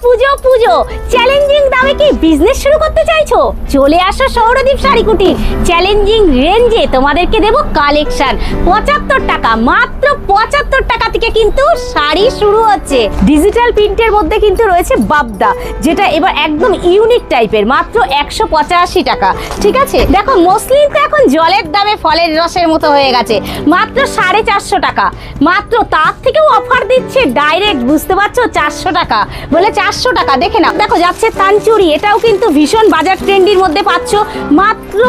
পুজো পুজো challenging দামে কি business শুরু করতে চাইছো? চলে আসো সৌরদীপ শাড়ি কুটির। চ্যালেঞ্জিং রেঞ্জে তোমাদেরকে দেবো কালেকশন। 75 টাকা, মাত্র 75 টাকা থেকে কিন্তু শাড়ি শুরু হচ্ছে। ডিজিটাল প্রিন্টের মধ্যে কিন্তু রয়েছে বাবদা, যেটা এবার একদম ইউনিক টাইপের, মাত্র 185 টাকা। ঠিক আছে, দেখো মসলিন তো এখন জলের দামে ফলের রসের মতো হয়ে গেছে, মাত্র 450 টাকা। মাত্র তার থেকেও অফার দিচ্ছে ডাইরেক্ট, বুঝতে পারছো, 400 টাকা বলে 400 টাকা। দেখে নাও, দেখো যাচ্ছে তানচুরি, এটাও কিন্তু ভীষণ বাজার ট্রেন্ডির মধ্যে পাচ্ছ, মাত্র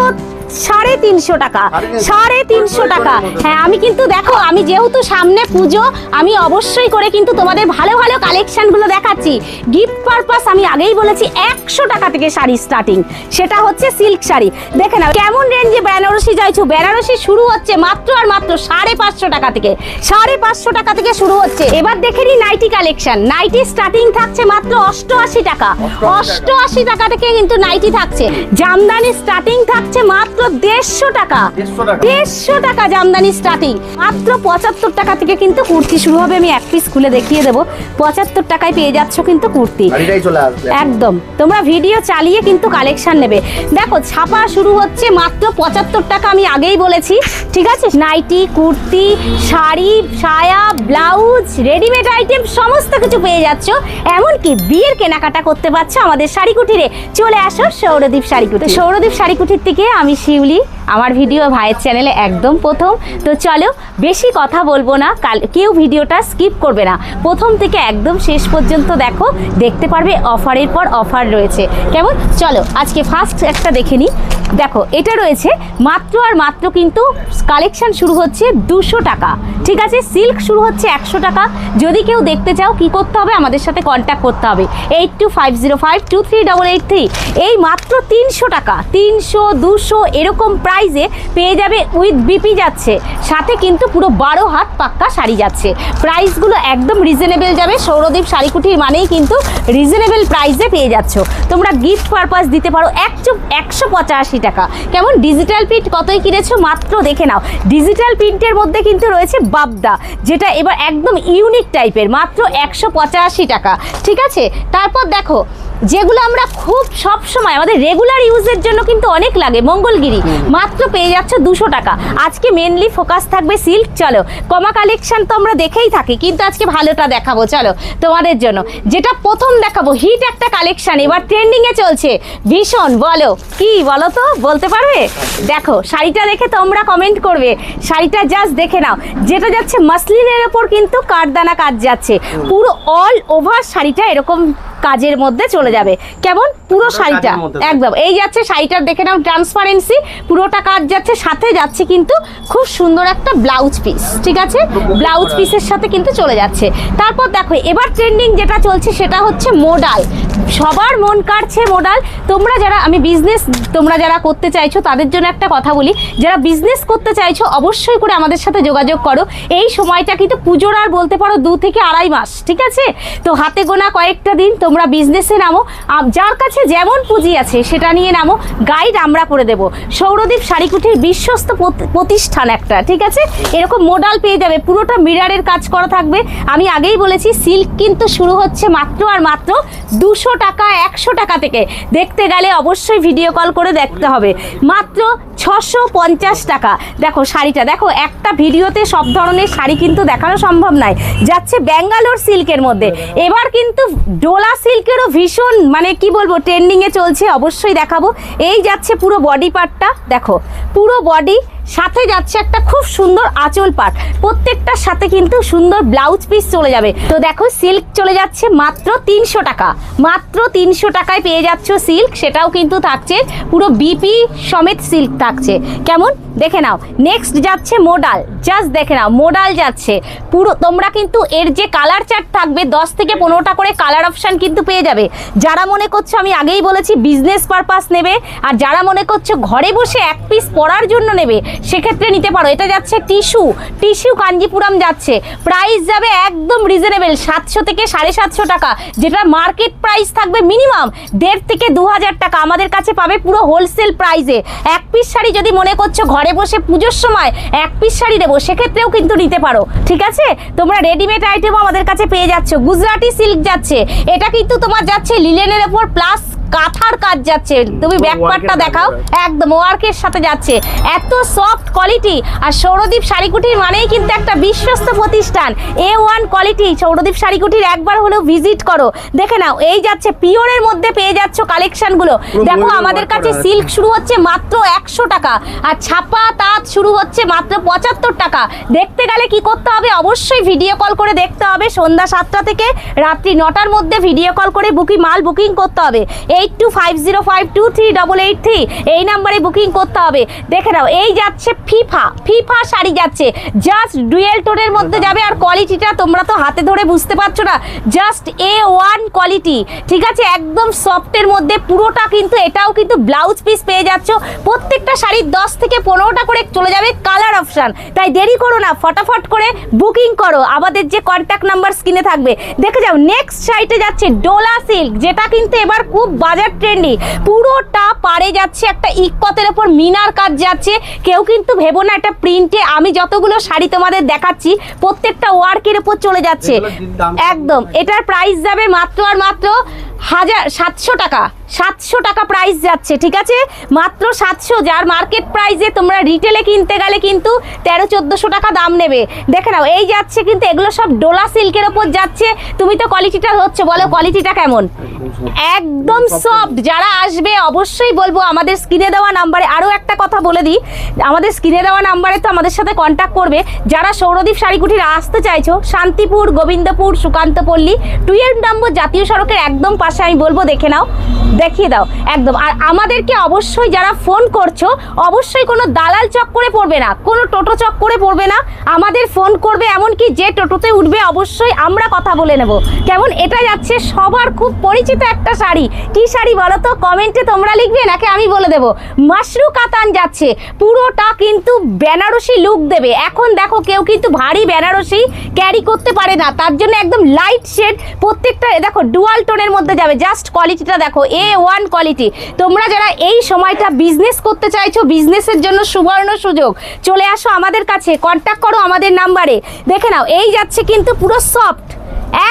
350 টাকা। 350 টাকা। হ্যাঁ, আমি কিন্তু দেখো, আমি যেহেতু সামনে পুজো, আমি অবশ্যই করে কিন্তু তোমাদের ভালো ভালো কালেকশন গুলো দেখাচ্ছি। গিফট পারপাস আমি আগেই বলেছি 100 টাকা থেকে শাড়ি স্টার্টিং, সেটা হচ্ছে সিল্ক শাড়ি। দেখে নাও কেমন রেঞ্জে বেনারসি চাইছো, বেনারসি শুরু হচ্ছে মাত্র আর মাত্র 550 টাকা থেকে। 550 টাকা থেকে শুরু হচ্ছে। এবার দেখে নি নাইটি কালেকশন। নাইটি স্টার্টিং থাকছে মাত্র 88 টাকা। 88 টাকা থেকে কিন্তু নাইটি থাকছে। জামদানি স্টার্টিং থাকছে মাত্র 150 টাকা। 150 টাকা জামদানি স্টার্টিং। মাত্র 75 টাকা থেকে কিন্তু কুর্তি শুরু হবে। আমি এক পিস খুলে দেখিয়ে দেবো। 75 টাকায় পেয়ে যাচ্ছ কিন্তু কুর্তি একদম। তোমরা ভিডিও চালিয়ে কিন্তু কালেকশন নেবে। দেখো ছাপা শুরু হচ্ছে মাত্র 75 টাকা, আমি আগেই বলেছি। ঠিক আছে, নাইটি, কুর্তি, শাড়ি, সায়া, ব্লাউজ, রেডিমেড আইটেম সমস্ত কিছু পেয়ে যাচ্ছ। এমনকি বিয়ের কেনাকাটা করতে পারছো আমাদের শাড়ি কুটিরে। চলে আসো সৌরদীপ শাড়ি কুটির। সৌরদীপ শাড়ি কুটির থেকে আমি শিউলি, আমার ভিডিও ভাইয়ের চ্যানেলে একদম প্রথম। তো চলো, বেশি কথা বলবো না, কেউ ভিডিওটা স্কিপ করবে না, প্রথম থেকে একদম শেষ পর্যন্ত দেখো, দেখতে পারবে অফারের পর অফার রয়েছে। কেমন? চলো আজকে ফার্স্ট একটা দেখে নিই। দেখো এটা রয়েছে মাত্র আর মাত্র কিন্তু কালেকশন শুরু হচ্ছে 200 টাকা। ঠিক আছে, সিল্ক শুরু হচ্ছে 100 টাকা। যদি কেউ দেখতে চাও কি করতে হবে, আমাদের সাথে কন্ট্যাক্ট করতে হবে 8250523883। এই মাত্র 300 টাকা, 300, 200 এরকম প্রাইসে পেয়ে যাবে। উইথ বিপি যাচ্ছে, সাথে কিন্তু পুরো 12 হাত পাক্কা শাড়ি যাচ্ছে। প্রাইসগুলো একদম রিজনেবল যাবে। সৌরদীপ শাড়ি কুটির মানেই কিন্তু রিজনেবল প্রাইসে পেয়ে যাচ্ছ। তোমরা গিফট পারপাস দিতে পারো 185 টাকা। কেমন? ডিজিটাল প্রিন্ট কতই কিনেছো? মাত্র দেখে নাও, ডিজিটাল প্রিন্টের মধ্যে কিন্তু রয়েছে বাবদা, যেটা এবার একদম ইউনিক টাইপের, মাত্র 185 টাকা। ঠিক আছে, তারপর দেখো যেগুলো আমরা খুব সব সময় আমাদের রেগুলার ইউজের জন্য কিন্তু অনেক লাগে, মঙ্গলগিরি, মাত্র পেয়ে যাচ্ছ 200 টাকা। আজকে মেনলি ফোকাস থাকবে সিল্ক। চলো, কমা কালেকশন তো আমরা দেখেই থাকি, কিন্তু আজকে ভালোটা দেখাবো। চলো তোমাদের জন্য যেটা প্রথম দেখাবো, হিট একটা কালেকশন, এবার ট্রেন্ডিং এ চলছে ভীষণ। বলো কি, বলো তো, বলতে পারবে? দেখো শাড়িটা দেখে তোমরা কমেন্ট করবে। শাড়িটা জাস্ট দেখে নাও, যেটা যাচ্ছে মাসলিনের ওপর কিন্তু কাঠদানা কাজ যাচ্ছে, পুরো অল ওভার শাড়িটা এরকম কাজের মধ্যে চলে যাবে। কেমন? পুরো শাড়িটা একদম এই যাচ্ছে। শাড়িটার দেখে নাও ট্রান্সপারেন্সি, পুরোটা কাজ যাচ্ছে, সাথে যাচ্ছে কিন্তু খুব সুন্দর একটা ব্লাউজ পিস। ঠিক আছে, ব্লাউজ পিসের সাথে কিন্তু চলে যাচ্ছে। তারপর দেখো এবার ট্রেন্ডিং যেটা চলছে সেটা হচ্ছে মোডাল। সবার মন কাড়ছে মোডাল। তোমরা যারা, আমি বিজনেস, তোমরা যারা করতে চাইছো তাদের জন্য একটা কথা বলি, যারা বিজনেস করতে চাইছো অবশ্যই করে আমাদের সাথে যোগাযোগ করো। এই সময়টা কিন্তু পুজোর আর বলতে পারো 2 থেকে আড়াই মাস। ঠিক আছে, তো হাতে গোনা কয়েকটা দিন তোমরা বিজনেসে নামো। যার কাছে যেমন পুঁজি আছে সেটা নিয়ে নামো, গাইড আমরা করে দেবো। সৌরদীপ শাড়ি কুটির বিশ্বস্ত প্রতিষ্ঠান একটা। ঠিক আছে, এরকম মোডাল পেয়ে যাবে, পুরোটা মিরারের কাজ করা থাকবে। আমি আগেই বলেছি সিল্ক কিন্তু শুরু হচ্ছে মাত্র আর মাত্র 200 টাকা, 100 টাকা থেকে। দেখতে গেলে অবশ্যই ভিডিও কল করে দেখতে হবে। মাত্র 650 টাকা। দেখো শাড়িটা দেখো, একটা ভিডিওতে সব ধরনের শাড়ি কিন্তু দেখানো সম্ভব নয়। যাচ্ছে ব্যাঙ্গালোর সিল্কের মধ্যে, এবার কিন্তু ডোলা সিল্কেরও ভীষণ মানে কি বলবো ট্রেন্ডিং এ চলছে, অবশ্যই দেখাবো। এই যাচ্ছে পুরো বডি পার্টটা, দেখো পুরো বডি, সাথে যাচ্ছে একটা খুব সুন্দর আঁচল পাট, প্রত্যেকটার সাথে কিন্তু সুন্দর ব্লাউজ পিস চলে যাবে। তো দেখো সিল্ক চলে যাচ্ছে মাত্র 300 টাকা। মাত্র 300 টাকায় পেয়ে যাচ্ছ সিল্ক, সেটাও কিন্তু থাকছে পুরো বিপি সমেত সিল্ক থাকছে। কেমন? দেখে নাও। নেক্সট যাচ্ছে মোডাল, জাস্ট দেখে নাও মোডাল যাচ্ছে পুরো। তোমরা কিন্তু এর যে কালার চার্ট থাকবে 10 থেকে 15টা করে কালার অপশান কিন্তু পেয়ে যাবে। যারা মনে করছো, আমি আগেই বলেছি বিজনেস পারপাস নেবে, আর যারা মনে করছো ঘরে বসে এক পিস পরার জন্য নেবে, সেক্ষেত্রে নিতে পারো। এটা যাচ্ছে টিস্যু কাঞ্জিপুরম যাচ্ছে, প্রাইস যাবে একদম রিজনেবল 700 থেকে 750 টাকা, যেটা মার্কেট প্রাইস থাকবে মিনিমাম 1,500 থেকে 2,000 টাকা। আমাদের কাছে পাবে পুরো হোলসেল প্রাইসে। এক পিস শাড়ি যদি মনে করছো ঘরে বসে পুজোর সময় এক পিস শাড়ি দেবো, সেক্ষেত্রেও কিন্তু নিতে পারো, ঠিক আছে। তোমরা রেডিমেড আইটেমও আমাদের কাছে পেয়ে যাচ্ছ। গুজরাটি সিল্ক যাচ্ছে, এটা কিন্তু তোমার যাচ্ছে লিলেনের ওপর প্লাস কাঁথার কাজ যাচ্ছে। তুমি ব্যাকপার্টটা দেখাও, একদম ওয়ার্কের সাথে যাচ্ছে, এত সফট কোয়ালিটি। আর সৌরদীপ শাড়িকুটির মানেই কিন্তু একটা বিশ্বস্ত প্রতিষ্ঠান, A1 কোয়ালিটি। সৌরদীপ শাড়িকুটির একবার হলেও ভিজিট করো, দেখে নাও। এই যাচ্ছে পিওরের মধ্যে পেয়ে যাচ্ছ কালেকশনগুলো। দেখো আমাদের কাছে সিল্ক শুরু হচ্ছে মাত্র 100 টাকা, আর ছাপা তাঁত শুরু হচ্ছে মাত্র 75 টাকা। দেখতে গেলে কি করতে হবে, অবশ্যই ভিডিও কল করে দেখতে হবে। সন্ধ্যা 7টা থেকে রাত্রি 9টার মধ্যে ভিডিও কল করে মাল বুকিং করতে হবে। 8250523883 এই নাম্বারে বুকিং করতে হবে। দেখে নাও, এই যাচ্ছে ফিফা শাড়ি যাচ্ছে, জাস্ট ডুয়েল টোনের মধ্যে যাবে। আর কোয়ালিটিটা তোমরা তো হাতে ধরে বুঝতে পারছো না, জাস্ট A1 কোয়ালিটি, ঠিক আছে, একদম সফটের মধ্যে পুরোটা। কিন্তু এটাও কিন্তু ব্লাউজ পিস পেয়ে যাচ্ছ। প্রত্যেকটা শাড়ির 10 থেকে 15টা করে চলে যাবে কালার অপশন। তাই দেরি করো না, ফটাফট করে বুকিং করো, আমাদের যে কন্ট্যাক্ট নাম্বার স্ক্রিনে থাকবে। দেখে যাও, নেক্সট শাড়িতে যাচ্ছে ডোলা সিল্ক, যেটা কিন্তু এবার খুব বাজার ট্রেন্ডি। পুরোটা পাড়ে যাচ্ছে একটা ইকতের উপর মিনার কাজ যাচ্ছে। কেউ কিন্তু ভেবো না এটা প্রিন্টে। আমি যতগুলো শাড়ি তোমাদের দেখাচ্ছি প্রত্যেকটা ওয়ার্কের উপর চলে যাচ্ছে একদম। এটার প্রাইস যাবে মাত্র আর মাত্র 700 টাকা। 700 টাকা প্রাইস যাচ্ছে, ঠিক আছে, মাত্র 700। যার মার্কেট প্রাইসে তোমরা রিটেলে কিনতে গেলে কিন্তু 1300-1400 টাকা দাম নেবে। দেখে নাও, এই যাচ্ছে কিন্তু এগুলো সব ডোলা সিল্কের ওপর যাচ্ছে। তুমি তো কোয়ালিটিটা হচ্ছে, বলো কোয়ালিটিটা কেমন? একদম সফট। যারা আসবে অবশ্যই বলবো আমাদের স্ক্রিনে দেওয়া নাম্বারে। আরও একটা কথা বলে দিই, আমাদের স্ক্রিনে দেওয়া নাম্বারে তো আমাদের সাথে কন্ট্যাক্ট করবে। যারা সৌরদীপ শাড়িকুটির আসতে চাইছো, শান্তিপুর, গোবিন্দপুর, সুকান্তপল্লী 12 নম্বর জাতীয় সড়কের একদম পাশে আমি বলবো, দেখে নাও, দেখিয়ে দাও একদম। আর আমাদেরকে অবশ্যই যারা ফোন করছো, অবশ্যই কোনো দালাল চক্করে পড়বে না, কোনো টোটো চক্করে পড়বে না। আমাদের ফোন করবে, এমনকি যে টোটোতে উঠবে অবশ্যই আমরা কথা বলে নেব, কেমন। এটা যাচ্ছে সবার খুব পরিচিত একটা শাড়ি। কি শাড়ি বলো তো, কমেন্টে তোমরা লিখবে নাকি আমি বলে দেবো? মাশরু কাতান যাচ্ছে, পুরোটা কিন্তু বেনারসি লুক দেবে। এখন দেখো কেউ কিন্তু ভারী বেনারসি ক্যারি করতে পারে না, তার জন্য একদম লাইট শেড প্রত্যেকটা। দেখো ডুয়াল টোনের মধ্যে যাবে, জাস্ট কোয়ালিটিটা দেখো, A1 কোয়ালিটি। তোমরা যারা এই সময়টা বিজনেস করতে চাইছো, বিজনেসের জন্য সুবর্ণ সুযোগ, চলে আসো আমাদের কাছে, কন্ট্যাক্ট করো আমাদের নাম্বারে। দেখে নাও, এই যাচ্ছে কিন্তু পুরো সফট,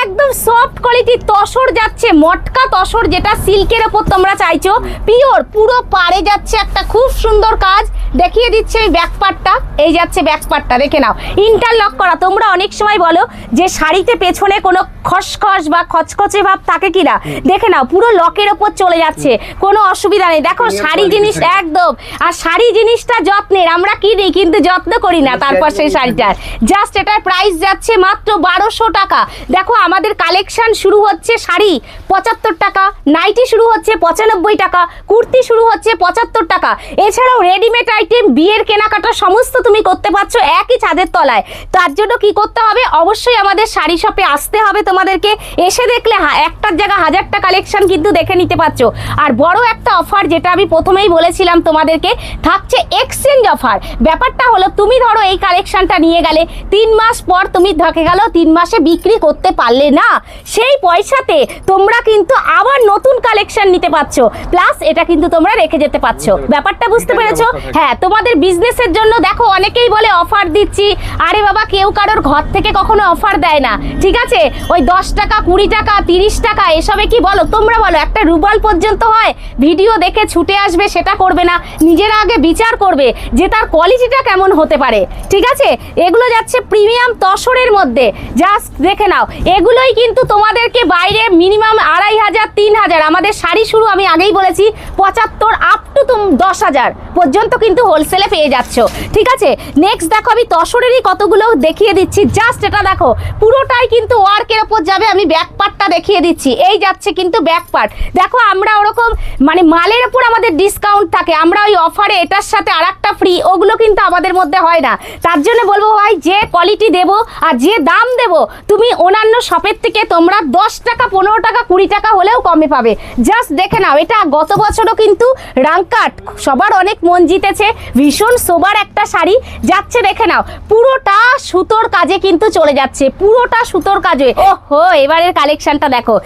একদম সফট কোয়ালিটি তসর যাচ্ছে, মটকা তসর, যেটা সিল্কের ওপর তোমরা চাইছো, পিওর। পুরো পাড়ে যাচ্ছে একটা খুব সুন্দর কাজ, দেখিয়ে দিচ্ছে এই ব্যাকপার্টটা। এই যাচ্ছে ব্যাকপার্টটা, দেখে নাও, ইন্টারলক করা। তোমরা অনেক সময় বলো যে শাড়িতে পেছনে কোনো খসখস বা খচখচে ভাব থাকে কিনা, দেখে নাও পুরো লকের ওপর চলে যাচ্ছে, কোনো অসুবিধা নেই। দেখো শাড়ি জিনিস একদম, আর শাড়ি জিনিসটা যত্নের, আমরা কিনি কিন্তু যত্ন করি না তারপর সেই শাড়িটার। জাস্ট এটার প্রাইস যাচ্ছে মাত্র 1200 টাকা। দেখো আমাদের কালেকশন শুরু হচ্ছে শাড়ি 75 টাকা, নাইটি শুরু হচ্ছে 95 টাকা, কুর্তি শুরু হচ্ছে 75 টাকা। এছাড়াও রেডিমেড আইটেম, বিয়ের কেনাকাটা সমস্ত তুমি করতে পারছো একই ছাদের তলায়। তার জন্য কি করতে হবে, অবশ্যই আমাদের শাড়ি শপে আসতে হবে তোমাদেরকে। এসে দেখলে একটার জায়গা হাজারটা কালেকশন কিন্তু দেখে নিতে পারছো। আর বড় একটা অফার, যেটা আমি প্রথমেই বলেছিলাম তোমাদেরকে, থাকছে এক্সচেঞ্জ অফার। ব্যাপারটা হলো, তুমি ধরো এই কালেকশনটা নিয়ে গেলে, 3 মাস পর তুমি ধরে গেল 3 মাসে বিক্রি করতে পারলে না, সেই পয়সাতে তোমরা কিন্তু আবার নতুন কালেকশন নিতে পারছো, প্লাস এটা কিন্তু তোমরা রেখে যেতে পারছো। ব্যাপারটা বুঝতে পেরেছো? হ্যাঁ, তোমাদের বিজনেসের জন্য দেখো অনেকেই বলে অফার দিচ্ছি। আরে বাবা, কেউ কারোর ঘর থেকে কখনো অফার দেয় না, ঠিক আছে। ওই 10 টাকা, 20 টাকা, 30 টাকা এসবে কি বলো তোমরা, বলো একটা রুবাল পর্যন্ত হয়। ভিডিও দেখে ছুটে আসবে সেটা করবে না, নিজেরা আগে বিচার করবে যে তার কোয়ালিটিটা কেমন হতে পারে, ঠিক আছে। এগুলো যাচ্ছে প্রিমিয়াম তসরের মধ্যে, জাস্ট দেখে নাও। এগুলোই কিন্তু তোমাদেরকে বাইরে মিনিমাম 2500, 3000। আমাদের শাড়ি শুরু, আমি আগেই বলেছি, 75 আপ টু 10,000 পর্যন্ত কিন্তু হোলসেলে পেয়ে যাচ্ছ, ঠিক আছে। নেক্সট দেখো, আমি তসরেরই কতগুলো দেখিয়ে দিচ্ছি। জাস্ট এটা দেখো, পুরোটাই কিন্তু ওয়ার্কের ওপর যাবে। আমি ব্যাক পার্টটা দেখিয়ে দিচ্ছি। এই যাচ্ছে কিন্তু ব্যাক পার্ট। দেখো আমরা ওরকম মানে মালের ওপর আমাদের ডিসকাউন্ট থাকে, আমরা ওই অফারে এটার সাথে আরেকটা ফ্রি, ওগুলো কিন্তু আমাদের মধ্যে হয় না। তার জন্য বলবো ভাই, যে কোয়ালিটি দেবো আর যে দাম দেবো, তুমি অন্যান্য শপের থেকে তোমরা 10 টাকা, 15 টাকা, 20 টাকা হলেও কমে পাবে। জাস্ট দেখে নাও, এটা গত বছরও কিন্তু রাঙ্ক কাট, সবার অনেক মন জিতেছে, ভীষণ সোবার একটা শাড়ি যাচ্ছে, দেখে নাও পুরোটা সুতোর কাজে কিন্তু চলে যাচ্ছে, পুরোটা সুতোর কাজে। ওহো, এবারের কালেকশনটা দেখো,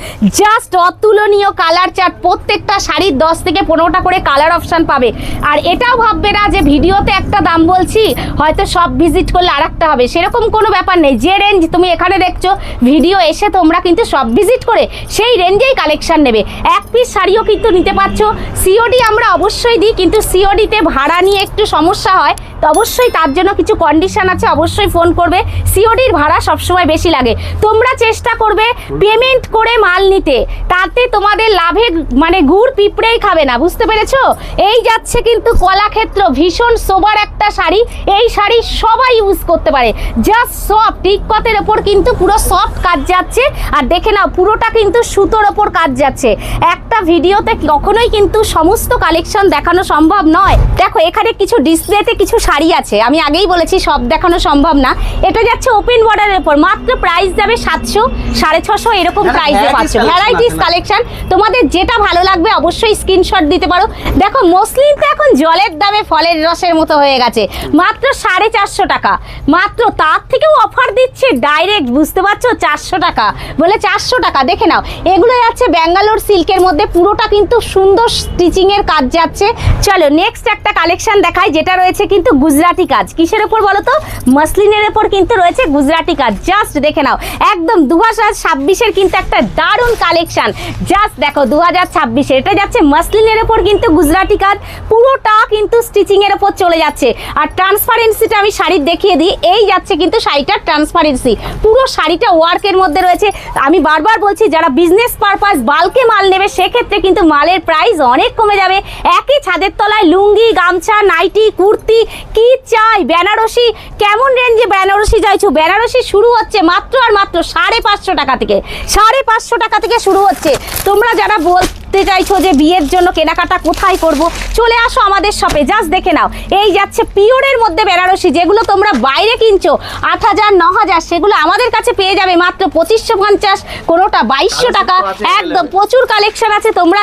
জাস্ট অতুলনীয় কালার চার্ট, প্রত্যেকটা শাড়ির 10 থেকে 15টা করে কালার অপশন পাবে। আর এটাও ভাববে না যে ভিডিওতে একটা দাম বলছি হয়তো সব ভিজিট করলে আর একটা হবে, সেরকম কোনো ব্যাপার নেই। যে রেঞ্জ তুমি এখানে দেখছো, ভিডিও এসে তোমরা কিন্তু সব ভিজিট করে সেই রেঞ্জেই কালেকশন নেবে। এক পিস শাড়িও কিন্তু নিতে পারছো। সিওডি আমরা অবশ্যই দিই, কিন্তু সিওডিতে ভাড়া নিয়ে একটু সমস্যা হয়, তো অবশ্যই তার জন্য কিছু কন্ডিশন আছে, অবশ্যই ফোন করবে। সিওডির ভাড়া সবসময় বেশি লাগে। তোমরা চেষ্টা করবে পেমেন্ট করে মাল নিতে, তাতে তোমাদের লাভে মানে গুড় পিঁপড়েই খাবে না, বুঝতে পেরেছো? এই যাচ্ছে কিন্তু কলাক্ষেত্র, ভীষণ সোবার একটা শাড়ি। এই শাড়ি সবাই ইউজ করতে পারে, জাস্ট সফট টিককতের ওপর কিন্তু পুরো সফট কাজ যাচ্ছে। আর দেখে নাও পুরোটা কিন্তু সুতোর ওপর কাজ যাচ্ছে। একটা ভিডিওতে কখনোই কিন্তু সমস্ত কালেকশন দেখানো সম্ভব নয়। দেখো এখানে কিছু ডিসপ্লেতে কিছু শাড়ি আছে, আমি আগেই বলেছি সব দেখানো সম্ভব না। এটা যাচ্ছে ওপেন বর্ডারের উপর, মাত্র প্রাইস যাবে 700, 650 এরকম প্রাইসে পাচ্ছ। ভ্যারাইটিস কালেকশন, তোমাদের যেটা ভালো লাগবে অবশ্যই স্ক্রিনশট দিতে পারো। দেখো মসলিন তো এখন জলের দামে ফলের রসের মতো হয়ে গেছে, মাত্র 450 টাকা, মাত্র তার থেকেও অফার দিচ্ছে ডাইরেক্ট, বুঝতে পারছো? 400 টাকা বলে 400 টাকা। দেখে নাও এগুলো যাচ্ছে ব্যাঙ্গালোর সিল্কের মধ্যে, পুরোটা কিন্তু সুন্দর স্টিচিং এর কাজ যাচ্ছে। চলো নেক্সট একটা কালেকশন দেখাই, যেটা রয়েছে কিন্তু গুজরাটি কাজ। কিসের উপর বলো তো? মসলিনের উপর কিন্তু রয়েছে গুজরাটি কাজ। জাস্ট দেখে নাও, একদম 2026-এর কিন্তু একটা দারুণ কালেকশন। জাস্ট দেখো 2026-এ এটা যাচ্ছে মসলিনের উপর কিন্তু গুজরাটি কাজ, পুরোটা কিন্তু স্টিচিং এর উপর চলে যাচ্ছে। আর ট্রান্সপারেন্সিটা আমি শাড়ির দেখিয়ে দিই, এই যাচ্ছে কিন্তু শাড়িটার ট্রান্সপারেন্সি, পুরো শাড়িটা ওয়ার্কের মধ্যে রয়েছে। আমি বারবার বলছি যারা বিজনেস পারপাস বাল্কে মাল নেবে, সেক্ষেত্রে কিন্তু মালের প্রাইস অনেক কমে যাবে। একই ছাদের তলায় লুঙ্গি, গামছা, নাইটি, কুর্তি, কি চাই, বেনারসি, কেমন রেঞ্জে বেনারসি চাইছো? বেনারসি শুরু হচ্ছে মাত্র আর মাত্র 550 টাকা থেকে, 550 টাকা থেকে শুরু হচ্ছে। তোমরা যারা বলতে চাইছো যে বিয়ের জন্য কেনাকাটা কোথায় করব, চলে আসো আমাদের শপে। জাস্ট দেখে নাও, এই যাচ্ছে পিওরের মধ্যে বেনারসি, যেগুলো তোমরা বাইরে কিনছো 8000, 9000, সেগুলো আমাদের কাছে পেয়ে যাবে মাত্র 2550, কোনোটা 2200 টাকা। একদম প্রচুর কালেকশন আছে। তোমরা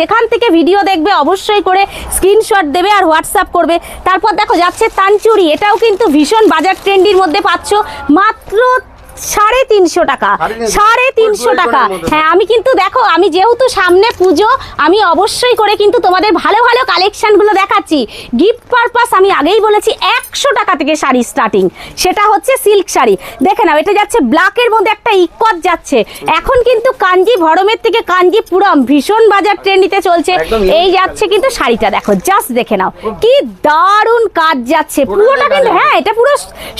যেখান থেকে ভিডিও দেখবে অবশ্যই করে স্ক্রিনশট দেবে আর হোয়াটসঅ্যাপ করবে। তারপর দেখো যাচ্ছে তানচুরি, এটাও কিন্তু ভীষণ বাজার ট্রেন্ডির মধ্যে পাচ্ছ, মাত্র 350 টাকা, 350 টাকা। হ্যাঁ, আমি কিন্তু দেখো, আমি যেহেতু সামনে পুজো, আমি অবশ্যই করে কিন্তু তোমাদের ভালো ভালো কালেকশনগুলো দেখাচ্ছি। গিফট পারপাস আমি আগেই বলেছি 100 টাকা থেকে শাড়ি স্টার্টিং, সেটা হচ্ছে সিল্ক শাড়ি। দেখে নাও এটা যাচ্ছে ব্ল্যাকের মধ্যে একটা ইকত যাচ্ছে। এখন কিন্তু কাঞ্জি ভরমের থেকে কাঞ্জিপুরম ভীষণ বাজার ট্রেন্ডিতে চলছে। এই যাচ্ছে কিন্তু শাড়িটা, দেখো জাস্ট দেখে নাও কি দারুণ কাজ যাচ্ছে, পুরোটা কিন্তু, হ্যাঁ এটা পুরো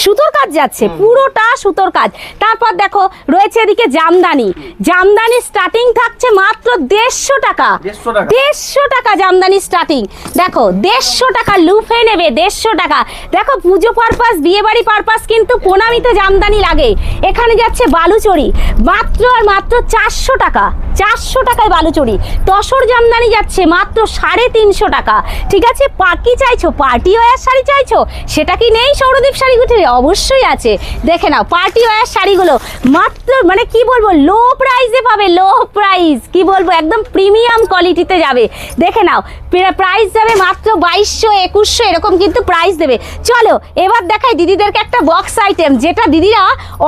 সুতোর কাজ যাচ্ছে, পুরোটা সুতোর কাজ। তারপর দেখো রয়েছে এদিকে জামদানি, জামদানি স্টার্টিং থাকছে মাত্র 150 টাকা, 150 টাকা জামদানি স্টার্টিং। দেখো 150 টাকা, লুফে নেবে 150 টাকা। দেখো পুজো পারপাস, বিয়ে বাড়ি পারপাস কিন্তু প্রণামিতে জামদানি লাগে। এখানে যাচ্ছে বালুচরি, মাত্র আর মাত্র 400 টাকা, 400 টাকায় বালুচরি। তসর জামদানি যাচ্ছে মাত্র 350 টাকা। ঠিক আছে, কি চাইছো? পার্টি ওয়্যার শাড়ি চাইছো? সেটা কি নেই সৌরদীপ শাড়ি গুটিরে? অবশ্যই আছে। দেখে নাও পার্টি ওয়্যার শাড়িগুলো মাত্র মানে কি বলবো, লো প্রাইসে পাবে, লো প্রাইস, কি বলবো, একদম প্রিমিয়াম কোয়ালিটিতে যাবে। দেখে নাও প্রাইস যাবে মাত্র 2200, 2100 এরকম কিন্তু প্রাইস দেবে। চলো এবার দেখাই দিদিদেরকে একটা বক্স আইটেম, যেটা দিদিরা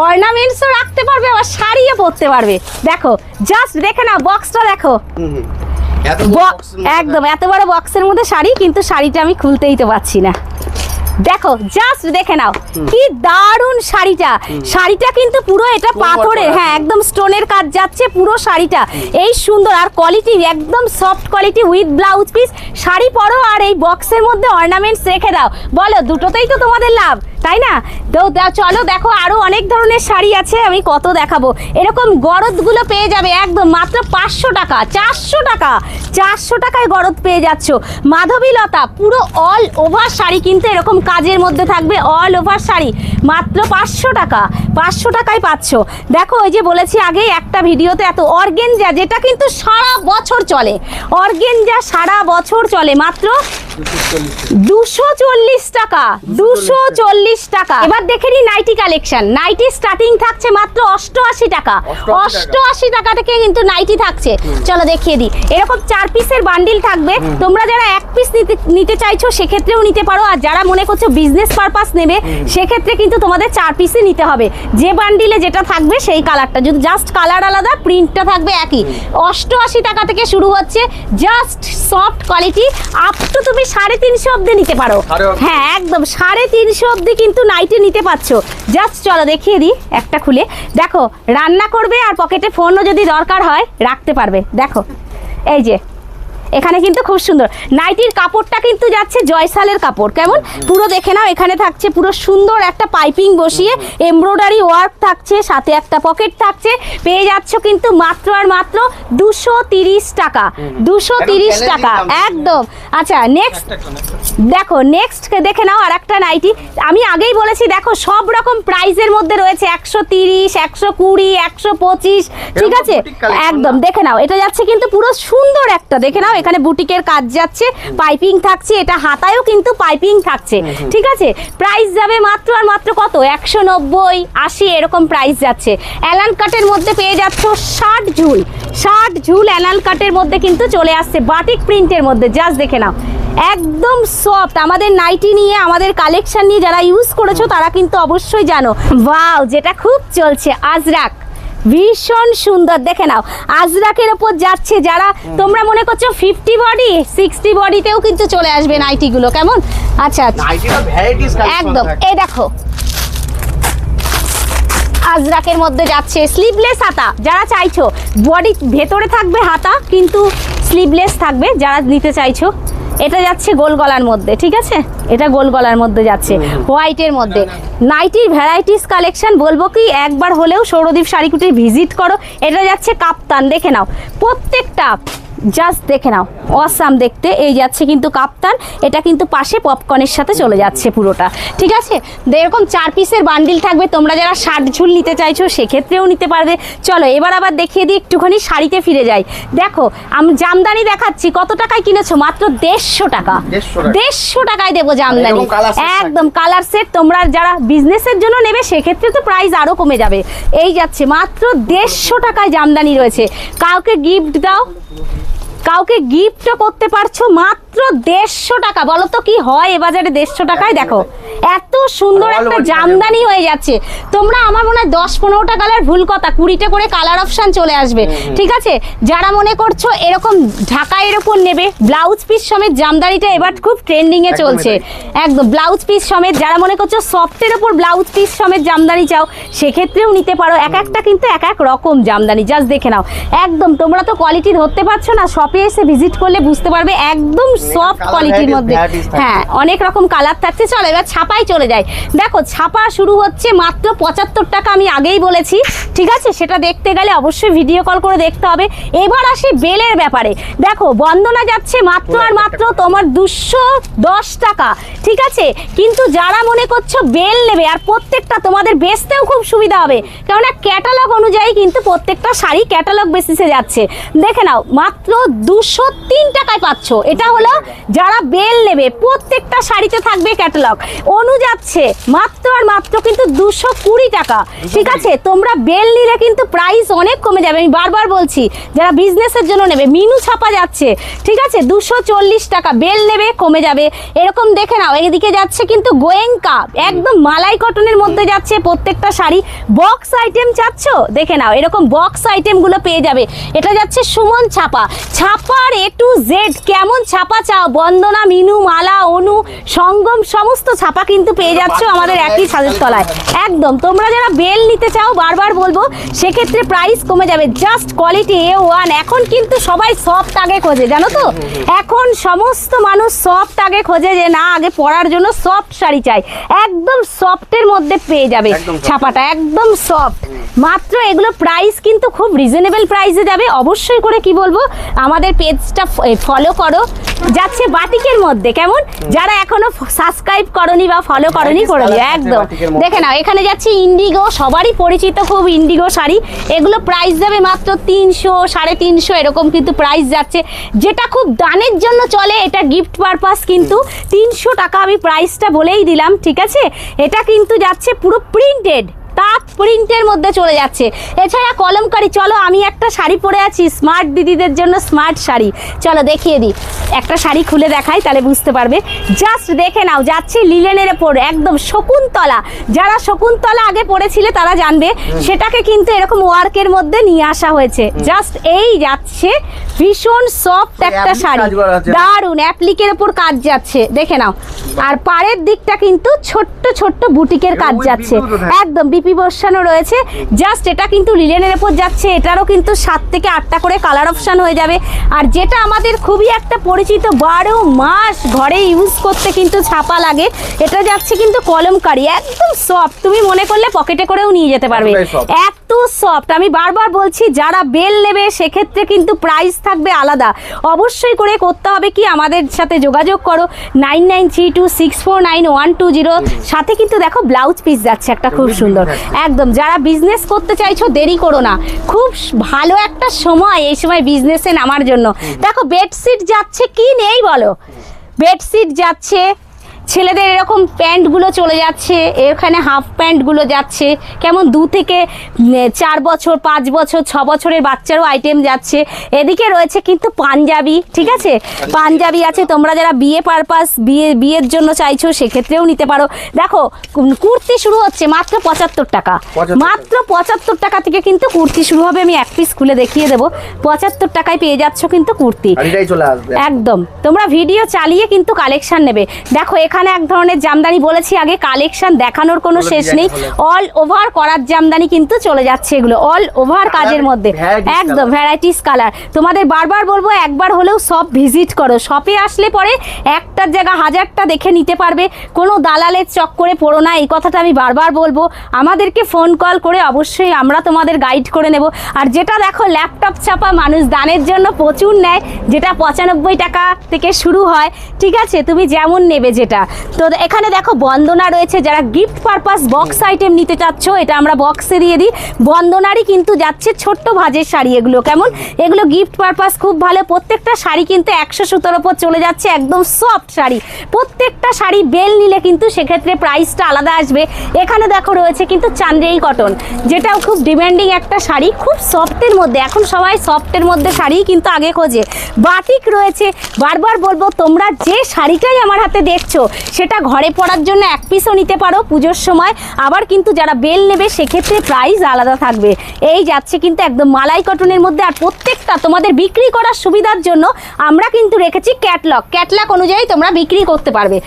অর্নামেন্টসও রাখতে পারবে, আবার শাড়িও পরতে পারবে। দেখো জাস্ট দেখে নাও বক্সটা, দেখো একদম এত বড় বক্সের মধ্যে শাড়ি, কিন্তু শাড়িটা আমি খুলতেই তো পারছি না। দেখো জাস্ট দেখে নাও কি দারুণ শাড়িটা, শাড়িটা কিন্তু পুরো এটা পাথরের, হ্যাঁ একদম স্টোনের কাজ যাচ্ছে পুরো শাড়িটা, এই সুন্দর। আর কোয়ালিটি একদম soft quality with blouse piece. Sari পরো আর এই বক্সের মধ্যে অর্নামেন্টস রেখে দাও, বলো দুটোতেই তো তোমাদের লাভ, তাই না? তো চলো দেখো আরো অনেক ধরনের শাড়ি আছে, আমি কত দেখাবো। এরকম গরদগুলো পেয়ে যাবে একদম মাত্র 500 টাকা, 400 টাকা, 400 টাকায় গরদ পেয়ে যাচ্ছ। মাধবীলতা পুরো অল ওভার শাড়ি কিন্তু এরকম কাজের মধ্যে থাকবে, অল ওভার শাড়ি মাত্র 500 টাকা, 500 টাকায় পাচ্ছ। দেখো ওই যে বলেছি আগে একটা ভিডিওতে, এত অর্গেনজা, যেটা কিন্তু সারা বছর চলে, অর্গেনজা সারা বছর চলে, মাত্র 240 টাকা, 240 টাকা। এবার দেখে নি নাইটি কালেকশন। নাইটি স্টার্টিং থাকছে মাত্র 88 টাকা। 88 টাকা থেকে কিন্তু নাইটি থাকছে। চলো দেখিয়ে দিই। এরকম 4 পিসের বান্ডিল থাকবে। তোমরা যারা 1 পিস নিতে চাইছো সেক্ষেত্রেও নিতে পারো, আর যারা মনে করছো বিজনেস পারপাস নেবে সেক্ষেত্রে কিন্তু তোমাদের 4 পিসই নিতে হবে। যে বান্ডিলে যেটা থাকবে সেই কালারটা, যদি জাস্ট কালার আলাদা, প্রিন্টটা থাকবে একই। 88 টাকা থেকে শুরু হচ্ছে, just soft quality, up to তুমি 350 অবধি নিতে পারো। হ্যাঁ একদম 350 অবধি কিন্তু নাইটি নিতে পারছো। জাস্ট চলো দেখিয়ে দিই একটা খুলে। দেখো রান্না করবে আর পকেটে ফোনও যদি দরকার হয় রাখতে পারবে। দেখো এই যে এখানে কিন্তু খুব সুন্দর নাইটির কাপড়টা কিন্তু যাচ্ছে জয়সালের কাপড়। কেমন পুরো দেখে নাও, এখানে থাকছে পুরো সুন্দর একটা পাইপিং বসিয়ে এমব্রয়ডারি ওয়ার্ক থাকছে, সাথে একটা পকেট থাকছে। পেয়ে যাচ্ছ কিন্তু মাত্র আর মাত্র 230 টাকা। 230 টাকা একদম। আচ্ছা নেক্সট দেখো, নেক্সট দেখে নাও আর একটা নাইটি। আমি আগেই বলেছি দেখো সব রকম প্রাইসের মধ্যে রয়েছে, 130, 120, 125, ঠিক আছে একদম। দেখে নাও এটা যাচ্ছে কিন্তু পুরো সুন্দর একটা, দেখে নাও এখানে বুটিকের কাজ যাচ্ছে, পাইপিং থাকছে, এটা হাতায়ও কিন্তু পাইপিং থাকছে, ঠিক আছে। প্রাইস যাবে মাত্র আর মাত্র কত, 190, 80 এরকম প্রাইস যাচ্ছে। অ্যালান কাটের মধ্যে পেয়ে যাচ্ছ 60 ঝুল। 60 ঝুল অ্যালান কাটের মধ্যে কিন্তু চলে আসছে, বাটিক প্রিন্টের মধ্যে। জাস্ট দেখে নাও একদম সফট। আমাদের নাইটি নিয়ে, আমাদের কালেকশন নিয়ে যারা ইউজ করেছো তারা কিন্তু অবশ্যই জানো। ওয়াও, যেটা খুব চলছে আজরাক, ভীষণ সুন্দর। দেখে নাও আজরাকের ওপর যাচ্ছে, যারা তোমরা মনে করছো 50 বডি 60 বডিতেও কিন্তু চলে আসবে নাইটিগুলো। কেমন আচ্ছা একদম। এই দেখো আজরাকের মধ্যে যাচ্ছে স্লিভলেস হাতা, যারা চাইছো বডি ভেতরে থাকবে হাতা কিন্তু স্লিভলেস থাকবে, যারা নিতে চাইছো। এটা যাচ্ছে গোল গলার মধ্যে, ঠিক আছে, এটা গোল গলার মধ্যে যাচ্ছে হোয়াইটের মধ্যে। নাইটির ভ্যারাইটিস কালেকশন বলবো কি একবার হলেও সৌরদীপ শাড়িকুটির ভিজিট করো। এটা যাচ্ছে কাপ্তান, দেখে নাও প্রত্যেকটা, জাস্ট দেখে নাও অসাম দেখতে। এই যাচ্ছে কিন্তু কাপ্তান, এটা কিন্তু পাশে পপকর্নের সাথে চলে যাচ্ছে পুরোটা, ঠিক আছে। এরকম 4 পিসের বান্ডিল থাকবে। তোমরা যারা 60 ঝুল নিতে চাইছো সেক্ষেত্রেও নিতে পারবে। চলো এবার আবার দেখিয়ে দিই, একটুখানি শাড়িতে ফিরে যাই। দেখো আমি জামদানি দেখাচ্ছি, কত টাকায় কিনেছো, মাত্র 150 টাকা। 150 টাকায় দেবো জামদানি একদম কালার সেট। তোমরা যারা বিজনেসের জন্য নেবে সেক্ষেত্রে তো প্রাইস আরো কমে যাবে। এই যাচ্ছে মাত্র 150 টাকায় জামদানি রয়েছে। কাউকে গিফট দাও, কাউকে গিফটও করতে পারছো মাত্র 150 টাকা। বলো তো কি হয় এ বাজারে 150 টাকায়? দেখো এত সুন্দর একটা জামদানি হয়ে যাচ্ছে। তোমরা আমার মনে হয় 10-15টা কালার ভুল কথা, 20টা করে কালার অপশন চলে আসবে, ঠিক আছে। যারা মনে করছো এরকম ঢাকাইয়ের উপর নেবে, ব্লাউজ পিস সমেত জামদানিটা এবার খুব ট্রেন্ডিং এ চলছে একদম। ব্লাউজ পিস সমেত যারা মনে করছো সফটের উপর ব্লাউজ পিস সমেত জামদানি চাও সেক্ষেত্রেও নিতে পারো। এক একটা কিন্তু এক এক রকম জামদানি, জাস্ট দেখে নাও একদম। তোমরা তো কোয়ালিটি ধরতে পারছো না, শপে এসে ভিজিট করলে বুঝতে পারবে একদম সফট কোয়ালিটির মধ্যে। হ্যাঁ অনেক রকম কালার থাকছে। চলো এবার ছাপায় চলে যাই। দেখো ছাপা শুরু হচ্ছে মাত্র 75 টাকা, আমি আগেই বলেছি, ঠিক আছে। সেটা দেখতে গেলে অবশ্যই ভিডিও কল করে দেখতে হবে। এবার আসি বেলের ব্যাপারে। দেখো বন্দনা যাচ্ছে মাত্র আর মাত্র তোমার 210 টাকা, ঠিক আছে। কিন্তু যারা মনে করছো বেল নেবে, আর প্রত্যেকটা তোমাদের বেচতেও খুব সুবিধা হবে, কেননা ক্যাটালগ অনুযায়ী কিন্তু প্রত্যেকটা শাড়ি ক্যাটালগ বেসিসে যাচ্ছে। দেখে নাও মাত্র 203 টাকায় পাচ্ছ। এটা হলো যারা বেল নেবে, প্রত্যেকটা শাড়িতে থাকবে ক্যাটালগ। অনু যাচ্ছে মাত্র আর মাত্র কিন্তু 220 টাকা, ঠিক আছে। তোমরা বেল নিলে কিন্তু প্রাইস অনেক কমে যাবে, আমি বারবার বলছি। যারা বিজনেসের জন্য নেবে, মিনু ছাপা যাচ্ছে, ঠিক আছে, 240 টাকা। বেল নেবে কমে যাবে এরকম। দেখে নাও এদিকে যাচ্ছে কিন্তু গোয়েঙ্কা, একদম মালাই কটনের মধ্যে যাচ্ছে প্রত্যেকটা শাড়ি। বক্স আইটেম চাচ্ছ, দেখে নাও এরকম বক্স আইটেম গুলো পেয়ে যাবে। এটা যাচ্ছে সুমন ছাপা, ছাপার A to Z কেমন ছাপা চাও, বন্দনা, মিনু, মালা, অনু, সঙ্গম, সমস্ত ছাপা কিন্তু পেয়ে যাচ্ছ আমাদের একই ছাদের তলায় একদম। তোমরা যারা বেল নিতে চাও, বারবার বলবো, সেক্ষেত্রে প্রাইস কমে যাবে। Just quality A1। এখন কিন্তু সবাই সফট আগে খোঁজে, জানো তো, এখন সমস্ত মানুষ সফট আগে খোঁজে, যে না আগে পরার জন্য সফট শাড়ি চাই। একদম সফটের মধ্যে পেয়ে যাবে ছাপাটা, একদম সফট। মাত্র এগুলো প্রাইস কিন্তু খুব রিজনেবল প্রাইসে যাবে। অবশ্যই করে কি বলবো, আমাদের পেজটা ফলো করো, যাচ্ছে বাটিকের মধ্যে, কেমন? যারা এখনো সাবস্ক্রাইব করনি বা ফলো করনি করে দিও একদম। দেখে নাও এখানে যাচ্ছে ইন্ডিগো, সবারই পরিচিত খুব ইন্ডিগো শাড়ি। এগুলো প্রাইস যাবে মাত্র 300, 350 এরকম কিন্তু প্রাইস যাচ্ছে, যেটা খুব দানের জন্য চলে। এটা গিফট পারপাস কিন্তু 300 টাকা আমি প্রাইসটা বলেই দিলাম, ঠিক আছে? এটা কিন্তু যাচ্ছে পুরো প্রিন্টেড, তাঁত প্রিন্টের মধ্যে চলে যাচ্ছে। এছাড়া কলমকারি, চলো আমি একটা শাড়ি পরে আছি স্মার্ট দিদিদের জন্য, স্মার্ট শাড়ি, চলো দেখিয়ে দিই। একটা শাড়ি খুলে দেখাই তাহলে বুঝতে পারবে। জাস্ট দেখে নাও, যাচ্ছে লিলেনের ওপর একদম শকুন্তলা। যারা শকুন্তলা আগে পড়েছিলে তারা জানবে, সেটাকে কিন্তু এরকম ওয়ার্কের মধ্যে নিয়ে আসা হয়েছে। জাস্ট এই যাচ্ছে ভীষণ সফট একটা শাড়ি, দারুন অ্যাপ্লিকের ওপর কাজ যাচ্ছে, দেখে নাও। আর পাড়ের দিকটা কিন্তু ছোট্ট ছোট্ট বুটিকের কাজ যাচ্ছে, একদম বিপি বসানো রয়েছে। জাস্ট এটা কিন্তু লিলেনের ওপর যাচ্ছে, এটারও কিন্তু 7 থেকে 8টা করে কালার অপশন হয়ে যাবে। আর যেটা আমাদের খুবই একটা পরিচিত, 12 মাস ঘরে ইউজ করতে কিন্তু ছাপা লাগে, এটা যাচ্ছে কিন্তু কলমকারি, একদম সফট, তুমি মনে করলে পকেটে করেও নিয়ে যেতে পারবে, এত সফট। আমি বারবার বলছি, যারা বেল নেবে সেক্ষেত্রে কিন্তু প্রাইস থাকবে আলাদা। অবশ্যই করে করতে হবে কি, আমাদের সাথে যোগাযোগ করো 9932649120। সাথে কিন্তু দেখো ব্লাউজ পিস যাচ্ছে একটা খুব সুন্দর, একদম। যারা বিজনেস করতে চাইছো দেরি করো না, খুব ভালো একটা সময় এই সময় বিজনেসে নামার জন্য। দেখো বেডশিট যাচ্ছে, কি নেই বলো, বেডশিট যাচ্ছে, ছেলেদের এরকম প্যান্টগুলো চলে যাচ্ছে, এখানে হাফ প্যান্টগুলো যাচ্ছে, কেমন 2 থেকে 4 বছর, 5 বছর, 6 বছরের বাচ্চারও আইটেম যাচ্ছে। এদিকে রয়েছে কিন্তু পাঞ্জাবি, ঠিক আছে, পাঞ্জাবি আছে। তোমরা যারা বিয়ে পারপাস, বিয়ের জন্য চাইছো সেক্ষেত্রেও নিতে পারো। দেখো কুর্তি শুরু হচ্ছে মাত্র 75 টাকা, মাত্র 75 টাকা থেকে কিন্তু কুর্তি শুরু হবে। আমি এক পিস খুলে দেখিয়ে দেবো, 75 টাকায় পেয়ে যাচ্ছ কিন্তু কুর্তি, একদম। তোমরা ভিডিও চালিয়ে কিন্তু কালেকশন নেবে। দেখো এখানে এক ধরনের জামদানি, বলেছি আগে কালেকশন দেখানোর কোনো শেষ নেই, অল ওভার করার জামদানি কিন্তু চলে যাচ্ছে, এগুলো অল ওভার কাজের মধ্যে, একদম ভ্যারাইটিস কালার। তোমাদের বারবার বলবো, একবার হলেও সব ভিজিট করো, শপে আসলে পরে একটার জায়গা হাজারটা দেখে নিতে পারবে। কোনো দালালের চক্করে পড়ো না, এই কথাটা আমি বারবার বলবো। আমাদেরকে ফোন কল করে অবশ্যই আমরা তোমাদের গাইড করে নেব। আর যেটা দেখো ল্যাপটপ ছাপা, মানুষ দানের জন্য প্রচুর নেয়, যেটা 95 টাকা থেকে শুরু হয়, ঠিক আছে, তুমি যেমন নেবে যেটা। তো এখানে দেখো বন্দনা রয়েছে, যারা গিফট পারপাস বক্স আইটেম নিতে চাচ্ছ, এটা আমরা বক্সে দিয়ে দিই। বন্দনারই কিন্তু যাচ্ছে ছোট্ট ভাজের শাড়ি, এগুলো কেমন, এগুলো গিফট পারপাস খুব ভালো। প্রত্যেকটা শাড়ি কিন্তু 100 সুতোর ওপর চলে যাচ্ছে, একদম সফট শাড়ি। প্রত্যেকটা শাড়ি বেল নিলে কিন্তু সেক্ষেত্রে প্রাইসটা আলাদা আসবে। এখানে দেখো রয়েছে কিন্তু চান্দেরি কটন, যেটাও খুব ডিমান্ডিং একটা শাড়ি, খুব সফটের মধ্যে। এখন সবাই সফটের মধ্যে শাড়ি কিন্তু আগে খোঁজে। বাটিক রয়েছে, বারবার বলবো তোমরা যে শাড়িটাই আমার হাতে দেখছো সেটা ঘরে পরার জন্য এক পিসও নিতে পারো পুজোর সময়। আবার কিন্তু যারা বেল নেবে সেক্ষেত্রে প্রাইস আলাদা থাকবে। এই যাচ্ছে কিন্তু একদম মালাই কটনের মধ্যে। আর প্রত্যেকটা তোমাদের বিক্রি করার সুবিধার জন্য আমরা কিন্তু রেখেছি ক্যাটলগ, ক্যাটলগ অনুযায়ী তোমরা বিক্রি করতে পারবে।